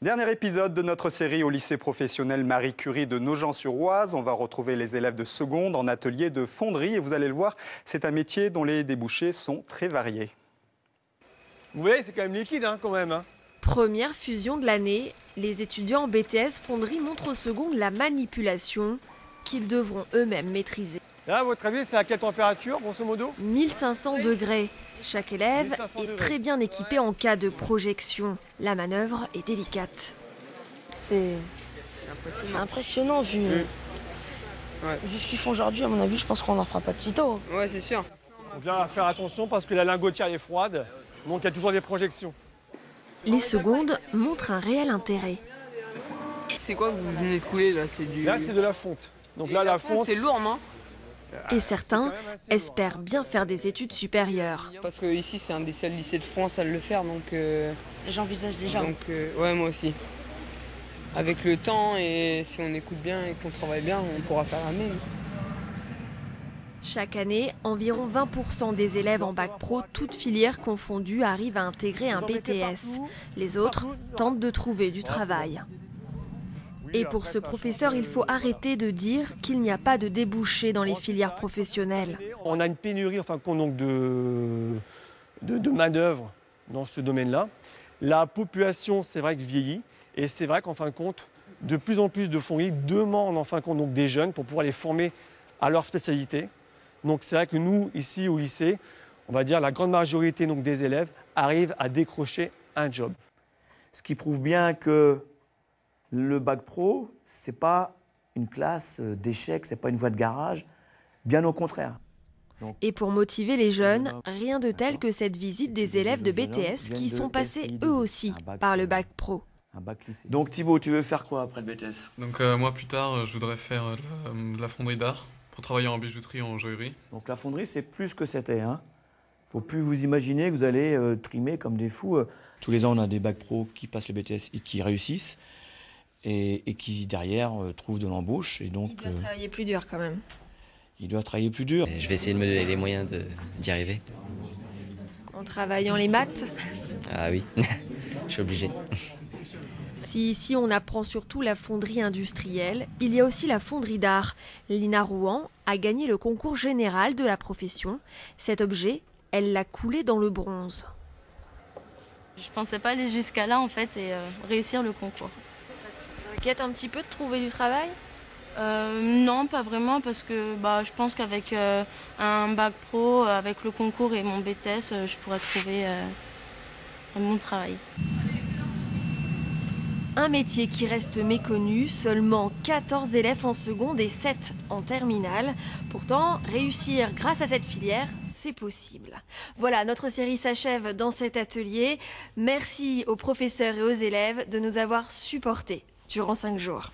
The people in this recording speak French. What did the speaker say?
Dernier épisode de notre série au lycée professionnel Marie Curie de Nogent-sur-Oise. On va retrouver les élèves de seconde en atelier de fonderie et vous allez le voir, c'est un métier dont les débouchés sont très variés. Vous voyez, c'est quand même liquide quand même. Première fusion de l'année, les étudiants en BTS fonderie montrent aux secondes la manipulation qu'ils devront eux-mêmes maîtriser. Là, à votre avis, c'est à quelle température, grosso modo? 1500 degrés. Chaque élève est très bien équipé en cas de projection. La manœuvre est délicate. C'est impressionnant vu ce qu'ils font aujourd'hui. À mon avis, je pense qu'on n'en fera pas de sitôt. Ouais, c'est sûr. Donc là, on va faire attention parce que la lingotière est froide, donc il y a toujours des projections. Les secondes montrent un réel intérêt. C'est quoi que vous venez de couler là? Là, c'est de la fonte. Donc là, la fonte, c'est lourd, non? Et certains espèrent bien faire des études supérieures. Parce que ici, c'est un des seuls lycées de France à le faire, donc. J'envisage déjà. Donc, ouais, moi aussi. Avec le temps et si on écoute bien et qu'on travaille bien, on pourra faire la même. Chaque année, environ 20% des élèves en bac pro, toutes filières confondues, arrivent à intégrer un BTS. Les autres tentent de trouver du travail. Et pour ce professeur, il faut arrêter de dire qu'il n'y a pas de débouchés dans les filières professionnelles. on a une pénurie donc de main-d'œuvre dans ce domaine-là. La population, c'est vrai que vieillit. Et c'est vrai qu'en fin de compte, de plus en plus de fonderies demandent en fin de compte donc, des jeunes pour pouvoir les former à leur spécialité. Donc c'est vrai que nous, ici au lycée, on va dire la grande majorité donc, des élèves arrivent à décrocher un job. Ce qui prouve bien que le bac pro, ce n'est pas une classe d'échecs, ce n'est pas une voie de garage, bien au contraire. Donc, et pour motiver les jeunes, rien de tel que cette visite des élèves de BTS qui sont passés eux aussi par le bac pro. Donc Thibaut, tu veux faire quoi après le BTS? Donc moi plus tard, je voudrais faire de la fonderie d'art pour travailler en bijouterie, en joaillerie. Donc la fonderie, c'est plus que c'était. Faut plus vous imaginer que vous allez trimer comme des fous. Tous les ans, on a des bacs pro qui passent le BTS et qui réussissent et qui derrière trouvent de l'embauche. Et donc, ils doivent travailler plus dur quand même. Ils doivent travailler plus dur. Je vais essayer de me donner les moyens d'y arriver. En travaillant les maths? Ah oui, je suis obligé. Si ici on apprend surtout la fonderie industrielle, il y a aussi la fonderie d'art. Lina Rouen a gagné le concours général de la profession. Cet objet, elle l'a coulé dans le bronze. Je pensais pas aller jusqu'à là en fait et réussir le concours. Ça t'inquiète un petit peu de trouver du travail? Non, pas vraiment parce que je pense qu'avec un bac pro, avec le concours et mon BTS, je pourrais trouver un bon travail. Un métier qui reste méconnu, seulement 14 élèves en seconde et 7 en terminale. Pourtant, réussir grâce à cette filière, c'est possible. Voilà, notre série s'achève dans cet atelier. Merci aux professeurs et aux élèves de nous avoir supportés durant 5 jours.